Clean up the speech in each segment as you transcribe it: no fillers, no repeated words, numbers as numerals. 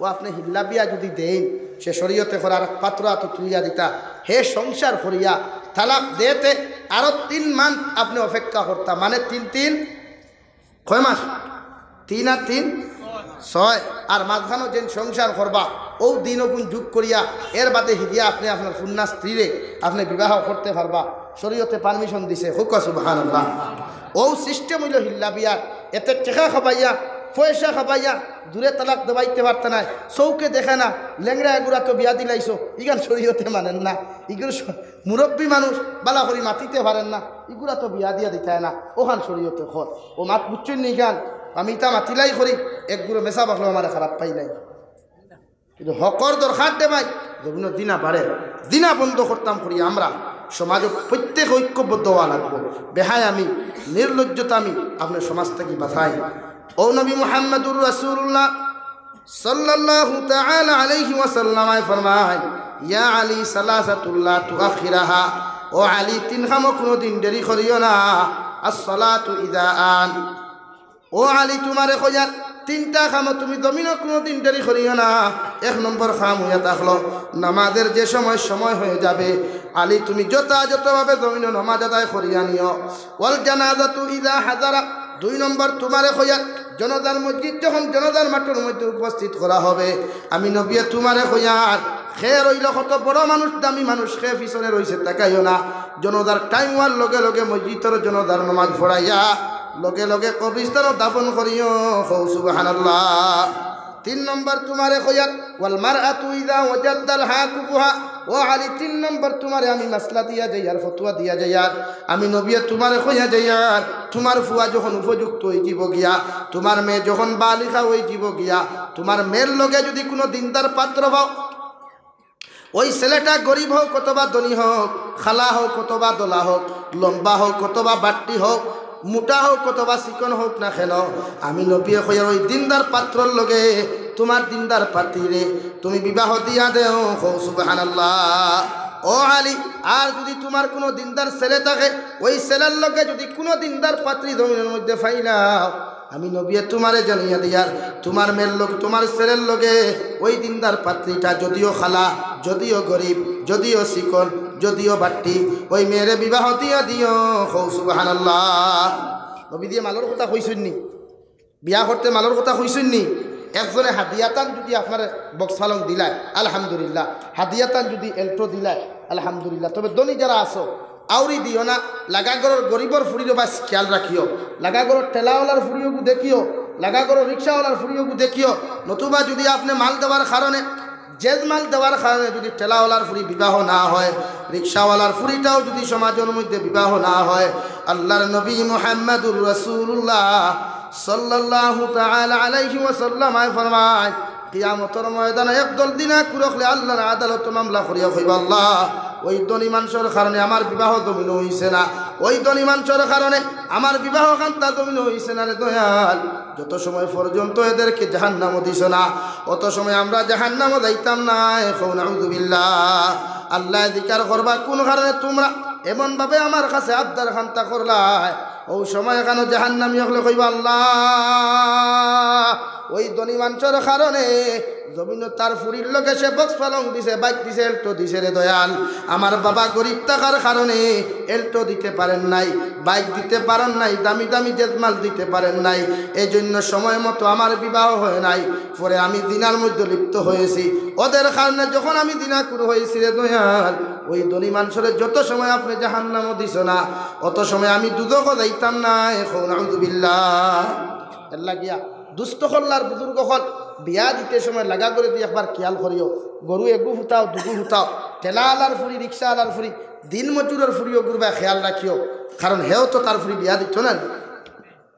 ও আপনি হিল্লা বিয়া যদি দেন সে শরীয়তে করার পাত্র আত তুলিয়া দিতা হে সংসার করিয়া তালাক দেতে আরো 3 মাস আপনি অপেক্ষা করতা মানে 3 কয় মাস 3 আর 3 6 আর মাঝখানো যেন সংসার করবা ও দিন গুণ যুগ করিয়া এর বাদে হিদিয়া আপনি আপনার ফুন্না স্ত্রীরে আপনি বিবাহ করতে পারবা শরীয়তে পারমিশন দিছে হুক সুবহানাল্লাহ ও সিস্টেম হইল হিল্লা বিয়ার এতে টেকা খাবাইয়া পয়সা খাবাইয়া দূরে তালাক দেবাইতে পারত না চৌকে দেখে না লেংরা এগুড়া তো বিয়া দিলাইছো ইগান শরীয়তে মানেন না ইগুলো মুরব্বী মানুষ বালা করি মাতিতে পারেন না ইগুলা তো বিয়া দিয়া দিতায় না ওখান শরীয়তে খর ও মাত বুঝছেন নি গান আমি তা মাতিলাই করি একগুলো মেশা বাকলো আমার খারাপ পাই নাই কিন্তু হকর দরকার দে ভাই যেগুলো দিনা বাড়ে দিনা বন্ধ করতাম করি আমরা সমাজ প্রত্যেক ঐক্যবদ্ধ হওয়া লাগবো বেহায় আমি নির্লজ্জতা আমি আপনার সমাজ থেকে বাঁচাই ও নবী মুহাম্মদুর রাসূলুল্লাহ সাল্লাল্লাহু তাআলা আলাইহি ওয়াসাল্লাম ফরমায় ইয়া আলী সালাসাতুল্লাহ তুআখিরাহা ও আলী 3 খামো কোনদিন দেরি করিও না as-salatu idha an ও আলী তোমারে কইয়া 3টা খামো তুমি জমিনও কোনদিন দেরি করিও না 1 নম্বর খাম হইয়া থাকলো নামাজের যে সময় হয়ে যাবে আলী তুমি যথাযথভাবে জমিনও নামাজ আদায় করিয়া নিও ওয়াল জানাজাতু ইদা হাজারা 2 নম্বর তোমারে কইয়া জনতার মসজিদ যখন জনতার মাঠের মধ্যে উপস্থিত করা হবে আমি নবী তোমারে কইয়া খে রইল কত বড় মানুষ দামি মানুষ খে পিছনে রইছে তাকাইও না জনতার টাইম হওয়ার লগে লগে মসজিদের জনতার নামাজ পড়াইয়া লগে লগে কবরস্থানও দাফন করিও সুবহানাল্লাহ 3 নম্বর তোমারে কইয়া ওয়াল মারআতু ইযা ওয়াজাদাল হাকুহা ও আলী 3 নম্বর তোমারে আমি মাসলা দিয়া যাই আর ফতোয়া দিয়া যাই আর আমি নবী তোমারে কইয়া যাই আর তোমার ফুয়া যখন উপযুক্ত হই যাব গিয়া তোমার মেয়ে যখন বালিকা হই যাব গিয়া তোমার মেয়ের লগে যদি কোনো দিনদার পাত্র পাও ওই ছেলেটা গরিব হোক কতবা ধনী হোক খালা হোক কতবা দোলা হোক লম্বা হোক কতবা বাট্টি হোক মোটা হোক কতবা চিকন হোক না কেন আমি নবী কইয়া ওই দিনদার পাত্রর লগে তোমার দিনদার পাত্রীরে তুমি বিবাহ দিয়া দেও সুবহানাল্লাহ ও আলী আর যদি তোমার কোনো দিনদার ছেলে থাকে ওই ছেলের লগে যদি কোনো দিনদার পাত্রী জমিনের মধ্যে ফাইলাও আমি নবী তোমারে জানিয়া দিয়ার তোমার মেয়ের লোক তোমার ছেলের লগে ওই দিনদার পাত্রীটা যদিও খালা যদিও গরিব যদিও চিকন যদিও বাট্টি ওই মেয়েরে বিবাহ দিয়া দিও সুবহানাল্লাহ নবী দিয়ে মালর কথা কইছেননি বিয়া করতে মালর কথা কইছেননি একজনে হাদিয়াতান যদি আপনার বক্স ফালং দিলায় আলহামদুলিল্লাহ হাদিয়াতান যদি এল্টো দিলায় আলহামদুলিল্লাহ তবে ধনী যারা আছো আউরি দিও না লাগাগড়ের গরিবর ফুরিও বাস খেয়াল রাখিও লাগাগড়ের ঠেলাওয়ালার ফুরিওগু দেখিও লাগাগড়ের রিক্সাওয়ালার ফুরিওগু দেখিও নতুবা যদি আপনি মাল দেওয়ার কারণে জেজ মাল দেওয়ার কারণে যদি ঠেলাওয়ালার ফুরি বিবাহ না হয় রিক্সাওয়ালার ফুরিটাও যদি সমাজের মধ্যে বিবাহ না হয় আল্লাহর নবী মুহাম্মদুর রাসূলুল্লাহ সাল্লাল্লাহু তাআলা আলাইহি ওয়াসাল্লাম ফরমায় কিয়ামতের ময়দানে একদল দিনা কুরখলে আল্লাহর আদালত মামলা করিয়া কইবা আল্লাহ ওই ধনী মানুষের কারণে আমার বিবাহ জমিন হইছে না ওই ধনী মানুষের কারণে আমার বিবাহ কান্তা জমিন হইছে না রে দয়াল যত সময় পর্যন্ত এদেরকে জাহান্নামে দিছ না অত সময় আমরা জাহান্নামে যাইতাম না এখন আউযুবিল্লাহ আল্লাহ জিকির করবা কোন কারণে তোমরা এমন ভাবে আমার কাছে আবদার খান্তা করলাই ও সময় এখানে জাহান্নামী হলে কইবা আল্লাহ ওই ধনী মানুষের কারণে জমিন তার ফুরির লোকে সে বক্স পালং দিছে বাইক দিছে এল্টো দিছে রে দয়াল আমার বাবা গরিব থাকার কারণে এল্টো দিতে পারেন নাই বাইক দিতে পারেন নাই দামি দামি জেজমাল দিতে পারেন নাই এই জন্য সময় মতো আমার বিবাহ হয় নাই পরে আমি দিনার মধ্যে লিপ্ত হয়েছি ওদের কারণে যখন আমি দিনাকুর হয়েছি রে দয়াল ওই ধনী মানুষের যত সময় আপনি জাহান্নামে দিছ না অত সময় আমি দুদকও যাইতাম না এখন আউযুবিল্লাহ আল্লাহ গিয়া দুস্থ হল্লার বুজুর্গ হল বিয়া দিতে সময় লাগা করে দিয়ে একবার খেয়াল করিও গরু এগু ফুটাও দুগু ফুটাও ঠেলাওয়ালার ফুরি রিক্সাওয়ালার ফুরি দিন মজুরের ফুরিও গুরবা খেয়াল রাখিও কারণ হেও তো তার ফুরি বিয়া দিচ্ছ না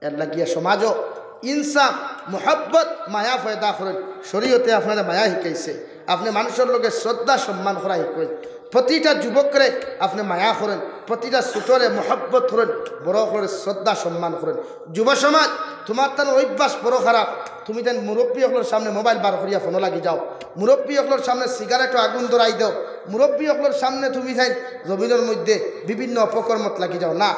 এর লাগিয়া সমাজও ইনসাফ মোহব্বত মায়া ফয়দা করেন শরীয়তে আপনারা মায়া শিকাইছে আপনি মানুষের লোকে শ্রদ্ধা সম্মান করা শিকাই প্রতিটা যুবকরে আপনি মায়া করেন প্রতিটা ছোটরে মোহব্বত করেন বড় করে শ্রদ্ধা সম্মান করেন যুব সমাজ তোমার তার অভ্যাস বড় খারাপ তুমি যেন মুরব্বী হকলোর সামনে মোবাইল বার করিয়া ফোন লাগি যাও মুরব্বী হকলোর সামনে সিগারেটও আগুন ধরাই দাও মুরব্বী হকলোর সামনে তুমি যাই জমিনের মধ্যে বিভিন্ন অপকর্মত লাগি যাও না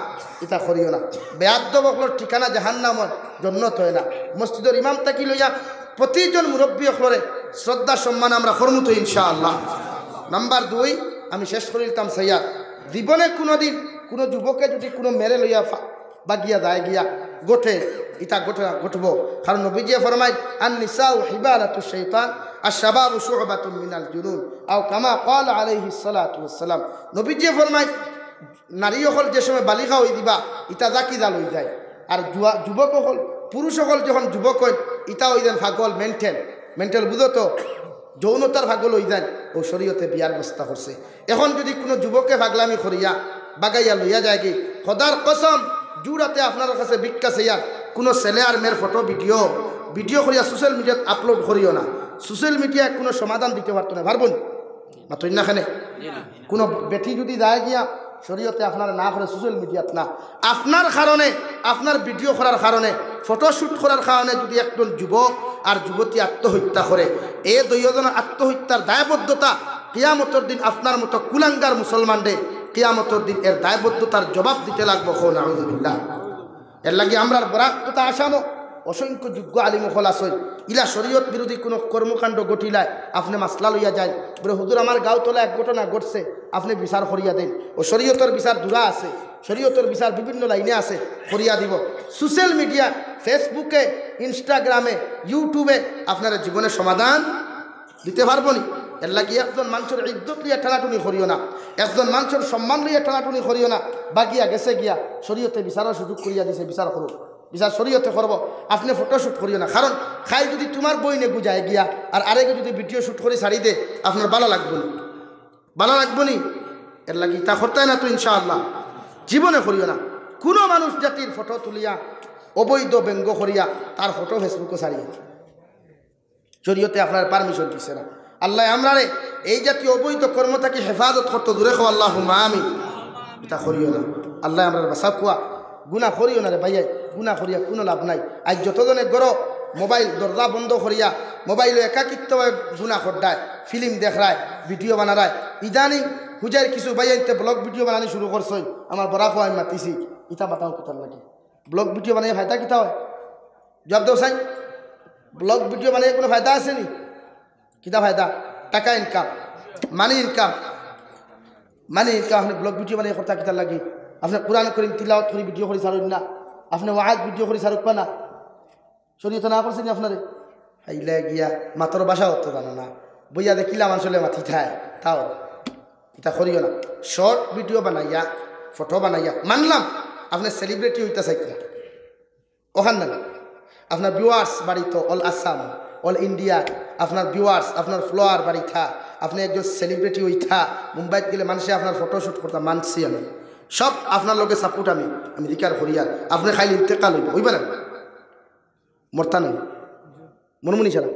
এটা করিও না বেয়াদ্দব হকলোর ঠিকানা জাহান্নামর জন্নত হয় না মসজিদের ইমাম তাকি লইয়া প্রতিজন মুরব্বী হকলরে শ্রদ্ধা সম্মান আমরা করমু তো ইনশাআল্লাহ। নাম্বার 2 আমি শেষ করে দিতাম সাইয়া, জীবনে কোনোদিন কোনো যুবকে যদি কোনো মেরে লইয়া বাগিয়া যায় গিয়া গোঠে ইতা ঘটবো, কারণ নবীজি ফরমায় আন নিসাউ হিবালাতুশ শাইতান আশ-শাবাবু শু'বাতুম মিনাল জুনুন আও কামা ক্বালা আলাইহিস সালাতু ওয়াস সালাম। নবীজি ফরমায় নারী হল যে সময় বালিকা হই দিবা ইতা জাকি জাল হয়ে যায়, আর যুবক হল পুরুষ হল যখন যুবক হয় ইতা হই দেন পাগল মেন্টাল বুঝো তো, যৌনতার পাগল হয়ে যায়। ও শরীয়তে বিয়ার ব্যবস্থা করছে। এখন যদি কোনো যুবককে পাগলামি করিয়া বাগাইয়া লইয়া যায় কি, খোদার কসম জুড়াতে আপনার কাছে ভিক্ষা চাইয়া কোনো ছেলে আর মেয়ের ফটো ভিডিও করিয়া সোশ্যাল মিডিয়াত আপলোড করিও না। সোশ্যাল মিডিয়ায় কোনো সমাধান দিতে পারতো না, পারবো না তো ইন্নাখানে কোনো বেটি যদি যায় গিয়া শরীয়তে আপনার না করে সোশ্যাল মিডিয়াত না, আপনার কারণে আপনার ভিডিও করার কারণে ফটোশ্যুট করার কারণে যদি একজন যুবক আর যুবতী আত্মহত্যা করে, এই দুইজনের আত্মহত্যার দায়বদ্ধতা কিয়ামতের দিন আপনার মতো কুলাঙ্গার মুসলমানদের কিয়ামতের দিন এর দায়বদ্ধতার জবাব দিতে লাগবো। নাউযুবিল্লাহ। এর লাগে আমরা বরাকতা আসামো অসংখ্য যোগ্য আলিম হল আসই, ইলা শরীয়ত বিরোধী কোনো কর্মকাণ্ড ঘটিলায় আপনি মাসলা লইয়া যায় বলে হুজুর আমার গাঁও তোলা এক ঘটনা ঘটছে, আপনি বিচার করিয়া দেন। ও শরীয়তের বিচার দূরা আছে, শরীয়তের বিচার বিভিন্ন লাইনে আছে, করিয়া দিব। সোশ্যাল মিডিয়া ফেসবুকে, ইনস্টাগ্রামে, ইউটিউবে আপনারা জীবনের সমাধান দিতে পারবো নি। এর লাগে একজন মানুষের ইজ্জত লিয়া ঠেলাটুনি করিও না, একজন মানুষের সম্মান লিয়া ঠেলাটুনি করিও না। বাগিয়া গেছে গিয়া শরীয়তে বিচারের সুযোগ করিয়া দিছে, বিচার করো, বিচার শরীয়তে করব। আপনি ফটোশ্যুট করিও না, কারণ খাই যদি তোমার বইনে গুজায় গিয়া আর আরেকে যদি ভিডিও শ্যুট করে ছাড়ি দে আপনার ভালো লাগবো নি, ভালো লাগবো নি। এর লাগে তা করতাই না তো ইনশাআল্লাহ জীবনে করিও না। কোনো মানুষ জাতির ফটো তুলিয়া অবৈধ ব্যঙ্গ করিয়া তার ফটো ফেসবুকে ছাড়িয়ে শরীয়তে আপনার পারমিশন দিচ্ছে না। আল্লাহ আমরারে এই জাতীয় অবৈধ কর্ম থেকে হেফাজত করতে দূরে খাও, আল্লাহুম্মা আমিন। এটা করিও না, আল্লাহ আমরা বাসা কুয়া গুনাহ করিও না রে ভাইয়াই, গুনাহ করিয়া কোনো লাভ নাই। আজ যতজনে গড় মোবাইল দরজা বন্ধ করিয়া মোবাইলে একাকিত্বভাবে গুনাহ করডায়, ফিল্ম দেখায়, ভিডিও বানায়। ইদানিং হুজার কিছু ভাইয়াইতে ব্লগ ভিডিও বানানি শুরু করছই, আমার বড়া খোয়া আমি মাতিছি, ইতা বাতাও কিতার লাগে ব্লগ ভিডিও বানিয়ে ফায়দা কিতা হয়? জবাব দেও সাই, ব্লগ ভিডিও বানিয়ে কোনো ফায়দা আছে নি? কিতা ফায়দা? টাকা ইনকাম, মানি ইনকাম। আপনি ব্লগ ভিডিও বানিয়ে কথা কিতার লাগে? আপনি কোরআন করিম তিলাওয়াত করে ভিডিও করে ছাড়ুন না, আপনি ওয়াজ ভিডিও করে ছাড়ুক না, শরীয়তে না করছেন আপনারে। হাইলে গিয়া মাতর বাসা হতো জানো না, বইয়া দেখিলাম আসলে মাথি থায়, তাও এটা করিও না। শর্ট ভিডিও বানাইয়া ফটো বানাইয়া মানলাম আপনার সেলিব্রিটি হইতে চাইতে ওখান না, আপনার ভিউয়ার্স বাড়ি তো অল আসাম অল ইন্ডিয়া, আপনার ভিউয়ার্স আপনার ফলোয়ার বাড়ি থা, আপনি একজন সেলিব্রিটি হইতা মুম্বাইত গেলে মানুষে আপনার ফটোশ্যুট করতাম, মানছি আমি সব আপনার লোকে সাপোর্ট আমি ধিকার করিয়া আপনি খাইলে ইন্তেকাল হইব, হইবে না? মরতা নেই মরমুনি ছাড়া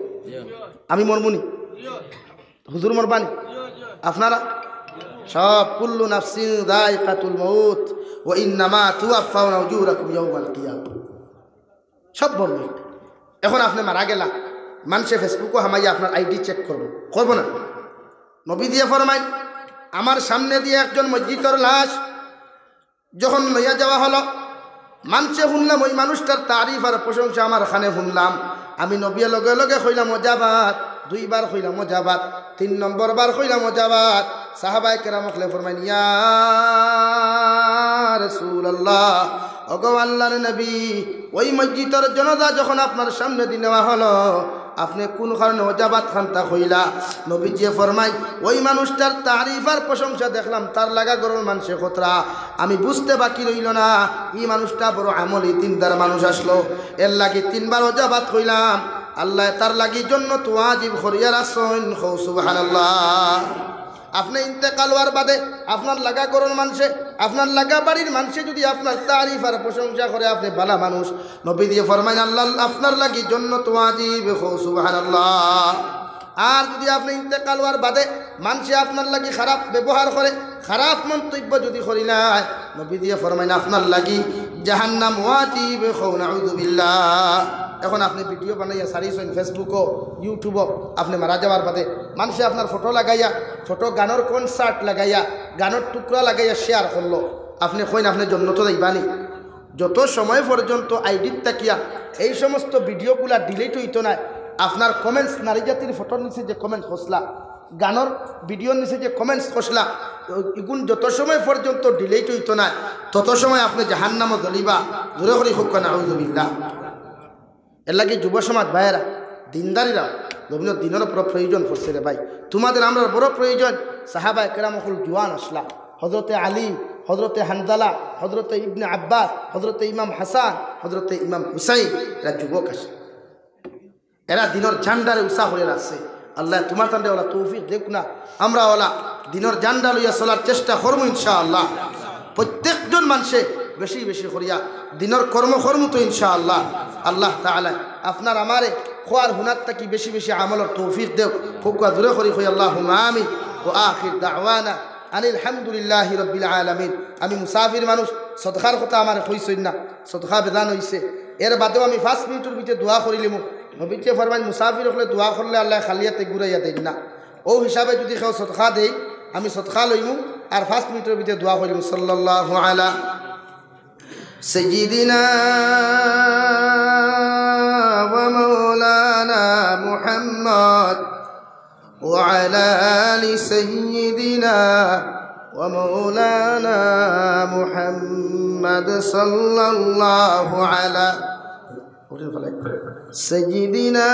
আমি মরমুনি, হুজুর মরবানি, আপনারা সব কুল্লু নাফসিন যায়কাতুল মাউত ওয়া ইন্নামা তুওয়াফাউনা উজুরাকুম ইয়াওমাল কিয়ামাহ, সব বলবো। এখন আপনি মারা গেলা, মানুষে ফেসবুকও হামাইয়া আপনার আইডি চেক করবো না? নবী দিয়ে ফরমাই, আমার সামনে দিয়ে একজন মসজিদের লাশ যখন লইয়া যাওয়া হলো, মানুষে শুনলাম ওই মানুষটার তারিফ আর প্রশংসা আমার খানে শুনলাম, আমি নবীর লগে লগে কইলাম ওজাবাত, 2 বার কইলাম ওজাবাত, 3 নম্বর বার কইলাম ওজাবাত। সাহাবায়ে কেরাম খলে ফরমাইন, ইয়া রাসূলুল্লাহ, ওগো আল্লাহর নবী, ওই মসজিদের জনতা যখন আপনার সামনে দিয়ে নেওয়া হলো, আপনি কোন কারণে ওজাবাত খানতা কইলা? নবীজি ফরমাই, ওই মানুষটার তারিফ আর প্রশংসা দেখলাম, তার লাগা গরুর মানুষে খতরা, আমি বুঝতে বাকি রইল না এই মানুষটা বড় আমলি দিনদার মানুষ আসলো, এর লাগি 3 বার ওজাবাত কইলাম। আল্লাহ তার লাগি জন্য তো ওয়াজিব করিয়া রাখছেন, সুবহানাল্লাহ। আপনি ইন্তেকাল হওয়ার বাদে আপনার লাগা গরুর মানুষে, আপনার লাগা বাড়ির মানুষে যদি আপনার তারিফ আর প্রশংসা করে, আপনি ভালো মানুষ। নবী দিয়ে ফরমাইন, আল্লাহ আপনার লাগি জান্নাত ওয়াজিব, সুবহানাল্লাহ। আর যদি আপনি ইন্তেকাল হওয়ার বাদে মানুষে আপনার লাগি খারাপ ব্যবহার করে, খারাপ মন্তব্য যদি করিলাই, নবী দিয়ে ফরমাইন, আপনার লাগি জাহান্নাম ওয়াজিব, নাউযু বিল্লাহ। এখন আপনি ভিডিও বানাইয়া ছাড়িয়েছেন ফেসবুকও ইউটিউবও, আপনি মারা যাওয়ার বাদে মানুষে আপনার ফটো লাগাইয়া, ফটো গানের কনসার্ট লাগাইয়া, গানের টুকরা লাগাইয়া শেয়ার করলো, আপনি কইন আপনি জন্নত যাইবানি? যত সময় পর্যন্ত আইডির তাকিয়া এই সমস্ত ভিডিওগুলা ডিলিট হইতো না, আপনার কমেন্টস নারী জাতির ফটোর নিচে যে কমেন্ট খসলা, গানের ভিডিওর নিচে যে কমেন্টস খসলা, এগুন যত সময় পর্যন্ত ডিলেট হইতো না তত সময় আপনি জাহান্নামে জ্বলিবা। জোরে করে হোক না আউযুবিল্লাহ। এর লাগে যুব সমাজ ভাইয়েরা, দিনদারিরা বিভিন্ন দিনের উপর প্রয়োজন পড়ছে রে ভাই। তোমাদের আমরা বড় প্রয়োজন। সাহাবায়ে কেরাম হল জোয়ান আসলা, হজরতে আলী, হজরতে হানজালা, হজরতে ইবনে আব্বাস, হজরতে ইমাম হাসান, হজরতে ইমাম হুসাইন, এরা যুবক আসে, এরা দিনের ঝান্ডারে উৎসাহ করে রাখছে। আল্লাহ তোমার তান্ডে ওলা তৌফিক দেখ না, আমরা ওলা দিনের ঝান্ডা লইয়া চলার চেষ্টা করবো ইনশাআল্লাহ। প্রত্যেকজন মানুষে বেশি বেশি করিয়া দিনের কর্ম তো ইনশাআল্লাহ। আল্লাহ তাআলা আপনার আমারে খোয়ার হুনার থাকি বেশি বেশি আমলের তৌফিক দেও। ফুকা দূরে করি হই আল্লাহুম্মা আমিন। ও আখির দাওয়ানা আনিল হামদুলিল্লাহি রাব্বিল আলামিন। আমি মুসাফির মানুষ, সদকার কথা আমার কইছই না, সদকা বেদান হইছে। এর বাদেও আমি 5 মিনিটের ভিতরে দোয়া করিলিম। নবীকে ফরমান মুসাফির হলে দোয়া করলে আল্লাহ খালিয়াতে ঘুরাইয়া দেয় না। ও হিসাবে যদি কেউ সদকা দেই আমি সদকা লইমু আর 5 মিনিটের ভিতরে দোয়া করিম। সাল্লাল্লাহু আলা সাইয়্যিদিনা ওয়া মাওলানা মুহাম্মদ ওয়া আলা আলি সাইয়্যিদিনা ওয়া মাওলানা মুহাম্মদ সাল্লাল্লাহু আলা سيدنا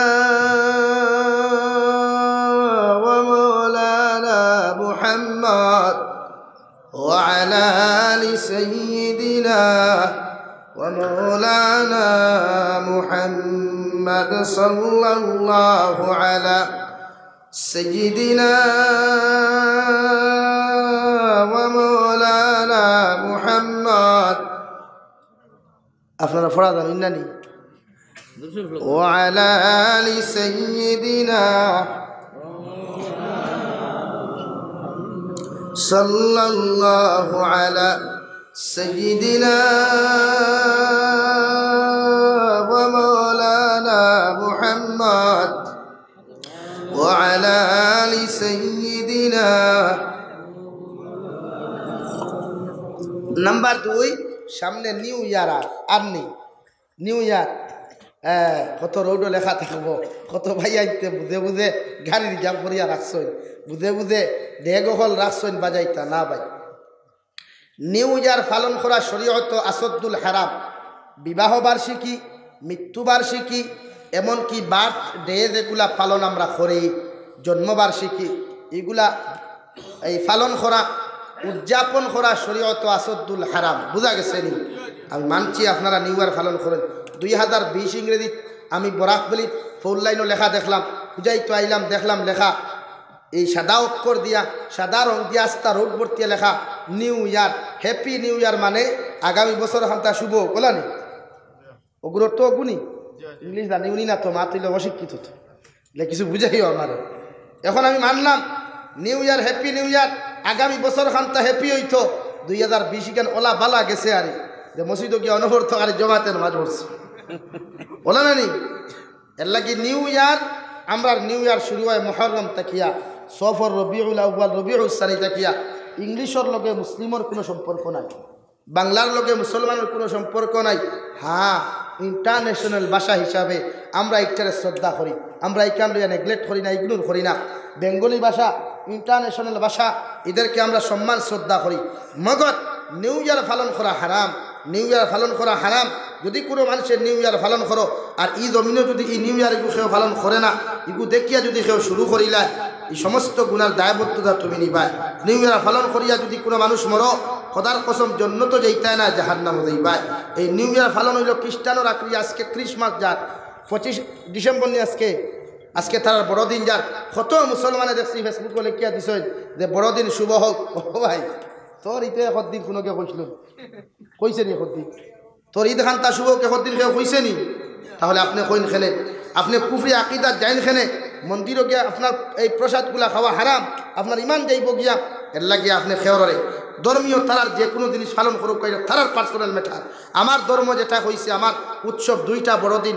ومولانا محمد وعلى آل سيدنا ومولانا محمد صلى الله على سيدنا ومولانا محمد أفنى فرادة إنني وعلى آل سيدنا صلى الله على سيدنا ومولانا محمد وعلى آل سيدنا। নাম্বার 2, সামনে নিউ ইয়ার আর নেই। নিউ ইয়ার কত রোডও লেখা থাকবো, কত ভাই আইতে বুঝে বুঝে গাড়ি রিজার্ভ করিয়া রাখছই, বুঝে বুঝে ডেগহল রাখছইন বাজাইতা না ভাই। নিউ ইয়ার পালন করা শরীয়ত আসদ্দুল হারাম। বিবাহ বার্ষিকী, মৃত্যুবার্ষিকী, এমনকি বার্থডে যেগুলা পালন আমরা করি, জন্মবার্ষিকী, এগুলা এই পালন করা উদযাপন করা শরীয়ত আসদ্দুল হারাম। বুঝা গেছে নি? আমি মানছি আপনারা নিউ ইয়ার পালন করেন। 2020 ইংরেজি আমি বরাকবলি ফোর লাইনও লেখা দেখলাম, বুঝাই তো আইলাম দেখলাম লেখা এই সাদা অক্ষর দিয়া, সাদা রং দিয়া, আস্তা রোড ভর্তিয়া লেখা new year, happy new year, মানে আগামী বছর খান্তা শুভ বলানি। ওগুলোর তো অগুনি ইংলিশ জানি উনি না, তো মা তুইলে অশিক্ষিত তো কিছু বুঝাইও আমার। এখন আমি মানলাম new year, happy new year, আগামী বছর খান্তা হ্যাপি হইতো। 2020 গান ওলা বালা গেছে আর যে মসজিদও গিয়ে অনবর্ত আর জমাতের মাঝ পড়ছে ওলা না নি। এর লাগে নিউ ইয়ার, আমরা নিউ ইয়ার শুরু হয় মুহররম তাকিয়া, সফর, রবিউল আউয়াল, রবিউল সানি তাকিয়া। ইংলিশের লগে মুসলিমের কোনো সম্পর্ক নাই, বাংলার লগে মুসলমানের কোনো সম্পর্ক নাই। হ্যাঁ, ইন্টারন্যাশনাল ভাষা হিসাবে আমরা একটারে শ্রদ্ধা করি, আমরা এইখান নেগলেক্ট করি না, ইগনোর করি না। বেঙ্গলি ভাষা ইন্টারন্যাশনাল ভাষা, এদেরকে আমরা সম্মান শ্রদ্ধা করি। মগর নিউ ইয়ার পালন করা হারাম, নিউ ইয়ার পালন করা হারাম। যদি কোনো মানুষের নিউ ইয়ার পালন করো আর ই জমিনে যদি এই নিউ ইয়ার এগু কেউ পালন করে না, এগু দেখিয়া যদি কেউ শুরু করিলায়, এই সমস্ত গুণার দায়বদ্ধতা তুমি নিবাই। নিউ ইয়ার পালন করিয়া যদি কোনো মানুষ মরো, খোদার কসম জন্নত যাইতায় না, জাহান্নামে যাইবাই। এই নিউ ইয়ার পালন হইল খ্রিস্টানোর আক্রি। আজকে ক্রিসমাস যার 25 ডিসেম্বর নিয়ে আজকে তার বড়দিন যার। কত মুসলমানে দেখছি ফেসবুকে লেখিয়া দিছ যে বড়দিন শুভ হোক। ও ভাই, তোর ইতে একদিন কোনোকে কইছিল, কইছে নি একদিন? তোর ঈদ খান্তা শুভ একদিন কেউ কইছে নি? তাহলে আপনি কইন খেলে, আপনি কুফরি আকিদাত যাইন খেলে, মন্দিরও গিয়া আপনার এই প্রসাদগুলা খাওয়া হারাম, আপনার ইমান যাইব গিয়া। এর লাগিয়া আপনি খেয়রে ধর্মীয় তারার যে কোনো জিনিস পালন করুক, তারার পার্সোনাল ম্যাটার। আমার ধর্ম যেটা হয়েছে, আমার উৎসব 2টা বড়দিন,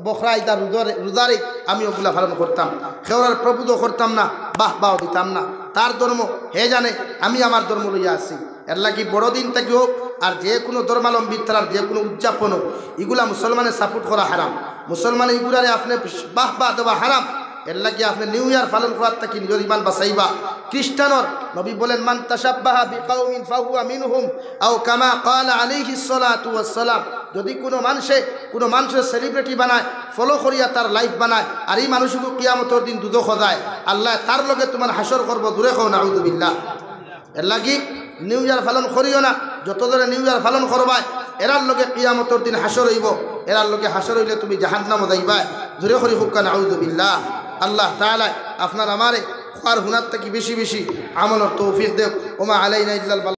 বখরা ঈদ আর রোজারে আমি ওগুলা পালন করতাম। খেওয়ার প্রভুত করতাম না, বাহ বাহ দিতাম না। তার ধর্ম হে জানে, আমি আমার ধর্ম লইয়া আসি। এর লাগি বড়দিন থেকে হোক আর যে কোনো ধর্মালম্বীর তার যে কোনো উদযাপন হোক এগুলা মুসলমানের সাপোর্ট করা হারাম। মুসলমান এগুলারে আপনি বাহ বাহ দেওয়া হারাম। এর লাগে আপনি নিউ ইয়ার পালন করার থাকি নিজের ইমান বাঁচাইবা। খ্রিস্টানর নবী বলেন মান তাশাব্বাহা বিকাউমিন ফাহুয়া মিনহুম আও কামা ক্বালা আলাইহিস সালাতু ওয়াস সালাম। যদি কোনো মানুষের সেলিব্রিটি বানায়, ফলো করিয়া তার লাইফ বানায়, আর এই মানুষকে কিয়ামতের দিন দুদক যায়, আল্লাহ তার লগে তোমার হাসর করবো, দূরে খাও নাউযুবিল্লাহ। এর লাগি নিউ ইয়ার পালন করিও না। যত ধরে নিউ ইয়ার পালন করবায় এরার লগে কিয়ামতের দিন হাসর হইব, এরার লগে হাসর হইলে তুমি জাহান্নামে যাইবা, দূরে করি হুক্কা নাউযুবিল্লাহ। আল্লাহ তাআলা আপনার আমারে খার হুনার থেকে বেশি বেশি আমলের তৌফিক দেব। ওমা আলাইনা ইল্লাল